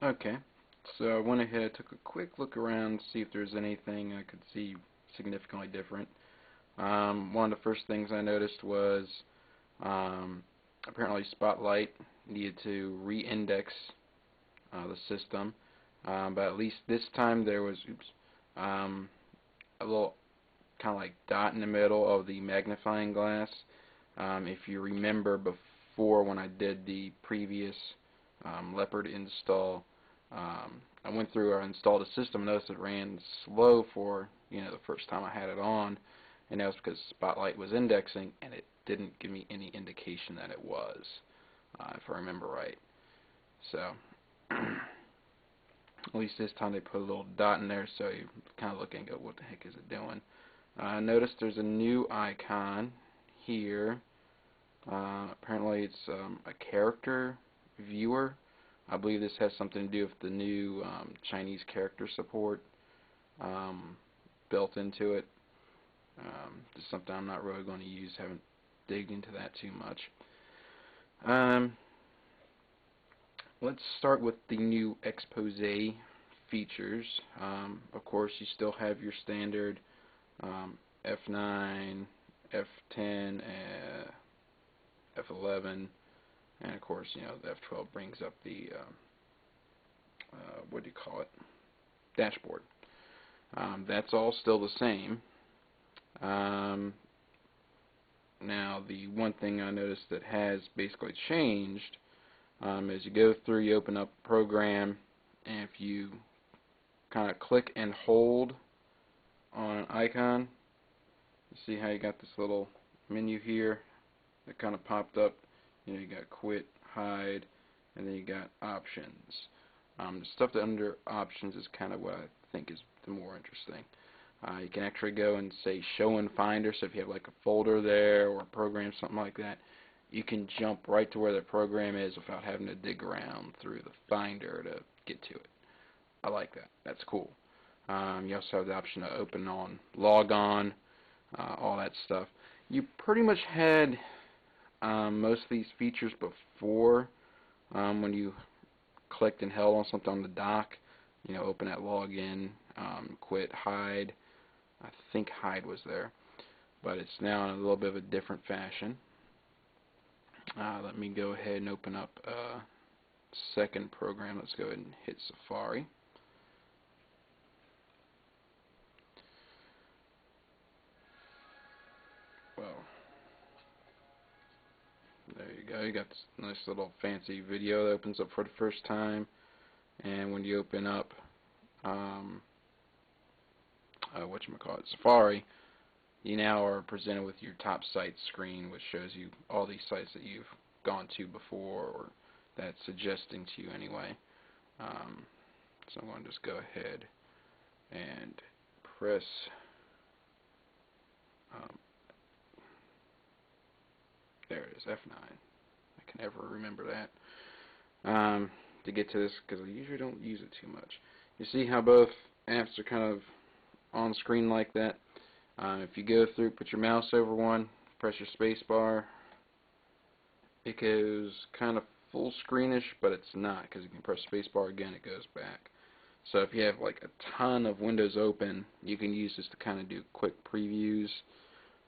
Okay, so I went ahead, took a quick look around, to see if there's anything I could see significantly different. One of the first things I noticed was um, apparently Spotlight needed to re-index the system, but at least this time there was a little kind of like dot in the middle of the magnifying glass. If you remember before when I did the previous Leopard install, I went through and installed a system, noticed it ran slow for the first time I had it on, and that was because Spotlight was indexing and it didn't give me any indication that it was, if I remember right. So at least this time they put a little dot in there, so you kind of look and go, what the heck is it doing? Notice there's a new icon here. Apparently it's a character viewer. I believe this has something to do with the new Chinese character support built into it. Just something I'm not really going to use. Haven't digged into that too much. Let's start with the new expose features. Of course, you still have your standard F9, F10, F11, and of course, the F12 brings up the what do you call it? Dashboard. That's all still the same. Now, the one thing I noticed that has basically changed as you go through, you open up program, and if you kind of click and hold on an icon, you see how you got this little menu here that kind of popped up. You got quit, hide, and then you got options. The stuff that under options is kind of what I think is the more interesting. You can actually go and say show in Finder, so if you have like a folder there or a program, something like that, you can jump right to where the program is without having to dig around through the Finder to get to it. I like that. That's cool. You also have the option to open on, log on, all that stuff. You pretty much had most of these features before when you clicked and held on something on the dock. Open at login, quit, hide. I think hide was there, but it's now in a little bit of a different fashion. Let me go ahead and open up a second program. Let's go ahead and hit Safari. Well, there you go. You got this nice little fancy video that opens up for the first time, and when you open up whatchamacallit, Safari, you now are presented with your top sites screen, which shows you all these sites that you've gone to before, or that's suggesting to you anyway. So I'm going to just go ahead and press there it is, F9. I can never remember that to get to this because I usually don't use it too much. You see how both apps are kind of on screen like that? If you go through, put your mouse over one, press your space bar, it goes kind of full screenish, but it's not, because you can press space bar again, it goes back. So if you have like a ton of windows open, you can use this to kind of do quick previews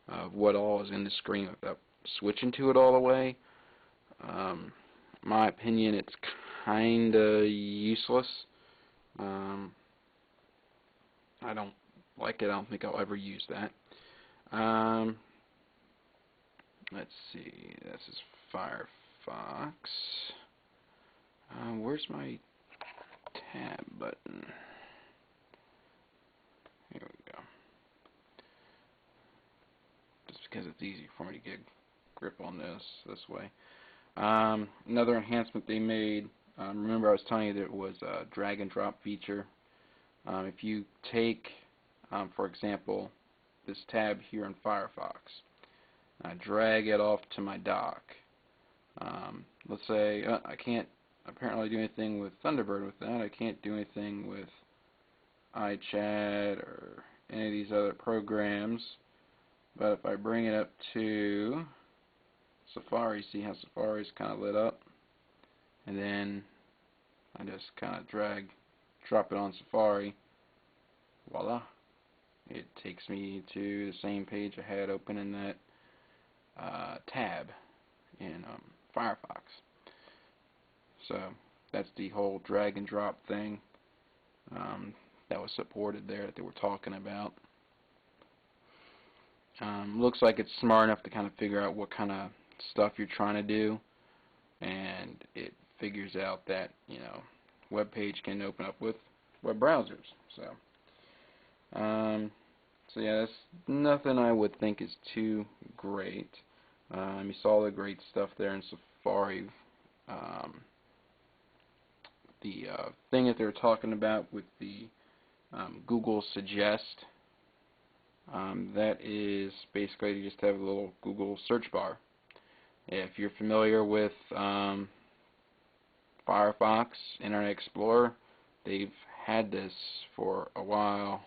of what all is in the screen without switching to it all the way. My opinion, it's kind of useless. I don't like it. I don't think I'll ever use that. Let's see. This is Firefox. Where's my tab button? Here we go. Just because it's easy for me to get grip on this way. Another enhancement they made. Remember I was telling you that it was a drag and drop feature. If you take, for example, this tab here in Firefox, I drag it off to my dock. Let's say I can't apparently do anything with Thunderbird with that. I can't do anything with iChat or any of these other programs. But if I bring it up to Safari, see how Safari's kind of lit up, and then I just kind of drop it on Safari. Voila. It takes me to the same page I had open in that tab in Firefox. So that's the whole drag and drop thing that was supported there that they were talking about. Looks like it's smart enough to kind of figure out what kind of stuff you're trying to do, and it figures out that, you know, web page can open up with web browsers. So yeah, that's nothing I would think is too great. You saw the great stuff there in Safari. The thing that they were talking about with the Google Suggest, that is basically you just have a little Google search bar. If you're familiar with Firefox, Internet Explorer, they've had this for a while.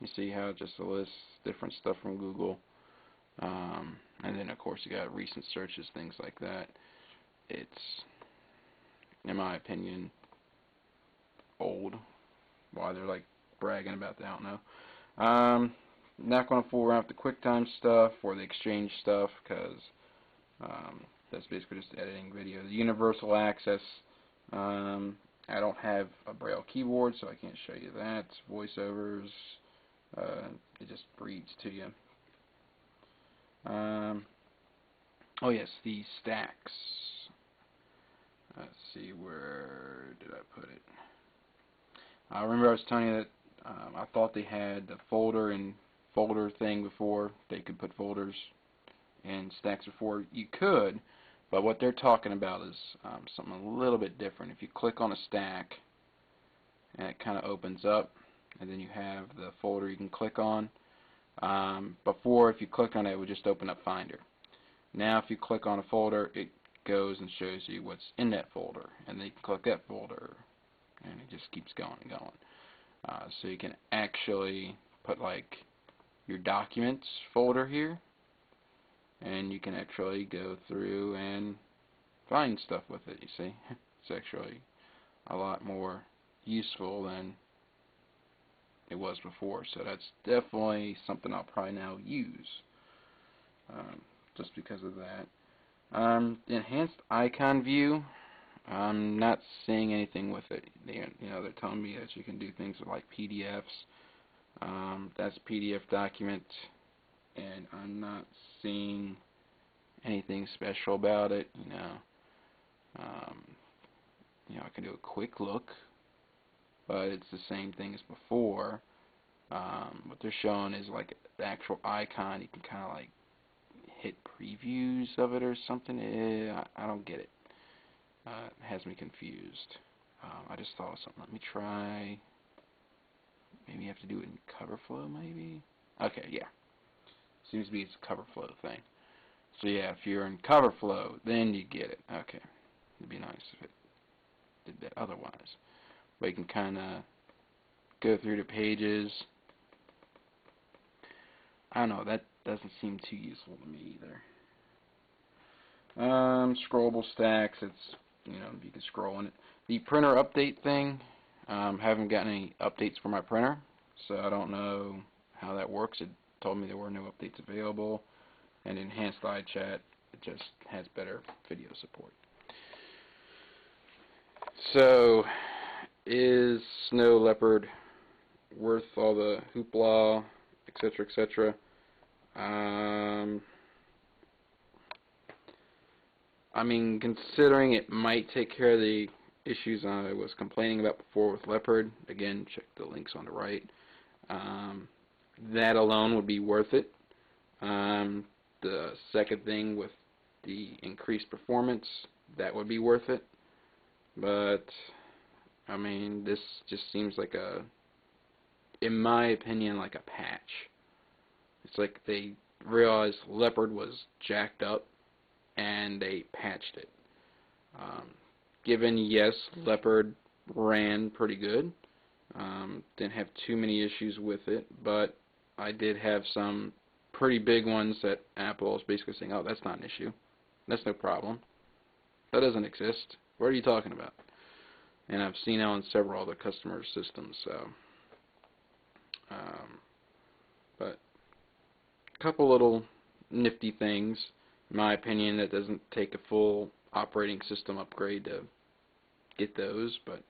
You see how it just lists different stuff from Google, and then of course you got recent searches, things like that. It's, in my opinion, old. Why they're like bragging about that, I don't know. Not going to fool around with the QuickTime stuff or the Exchange stuff, because that's basically just editing video. The universal access, I don't have a Braille keyboard, so I can't show you that. Voiceovers, it just reads to you. Oh yes, the stacks. Let's see, where did I put it? I remember I was telling you that I thought they had the folder and folder thing before. They could put folders and stacks before. You could, but what they're talking about is something a little bit different. If you click on a stack, and it kind of opens up, and then you have the folder you can click on. Before, if you clicked on it, it would just open up Finder. Now, if you click on a folder, it goes and shows you what's in that folder, and then you can click that folder, and it just keeps going and going. So you can actually put like your documents folder here, and you can actually go through and find stuff with it. You see, it's actually a lot more useful than it was before. So that's definitely something I'll probably now use, just because of that. Enhanced icon view, I'm not seeing anything with it. They're telling me that you can do things like PDFs. That's a PDF document, and I'm not seeing anything special about it. I can do a quick look, but it's the same thing as before. What they're showing is like the actual icon. You can kind of like hit previews of it or something. I don't get it. It has me confused. I just thought of something. Let me try. Maybe you have to do it in cover flow, maybe? Okay, yeah. Seems to be it's a cover flow thing. So yeah, if you're in cover flow, then you get it. Okay. It'd be nice if it did that otherwise. But you can kind of go through the pages. I don't know, that doesn't seem too useful to me either. Scrollable stacks, it's, you can scroll in it. The printer update thing, haven't gotten any updates for my printer, so I don't know how that works. It told me there were no updates available. And enhanced iChat, it just has better video support. So, is Snow Leopard worth all the hoopla, etc., etc.? I mean, considering it might take care of the issues I was complaining about before with Leopard, again, check the links on the right, that alone would be worth it. The second thing with the increased performance, that would be worth it. But, I mean, this just seems like in my opinion, like a patch. It's like they realized Leopard was jacked up, and they patched it. Given, yes, Leopard ran pretty good. Didn't have too many issues with it, but I did have some pretty big ones that Apple is basically saying, oh, that's not an issue. That's no problem. That doesn't exist. What are you talking about? and I've seen it on several other customer systems. So, but a couple little nifty things, in my opinion, that doesn't take a full operating system upgrade to get those, but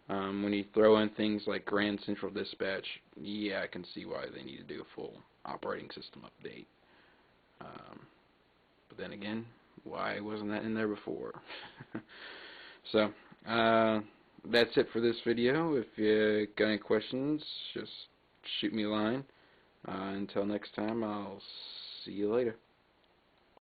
when you throw in things like Grand Central Dispatch, yeah, I can see why they need to do a full operating system update. But then again, why wasn't that in there before? So, that's it for this video. If you got any questions, just shoot me a line. Until next time, I'll see you later.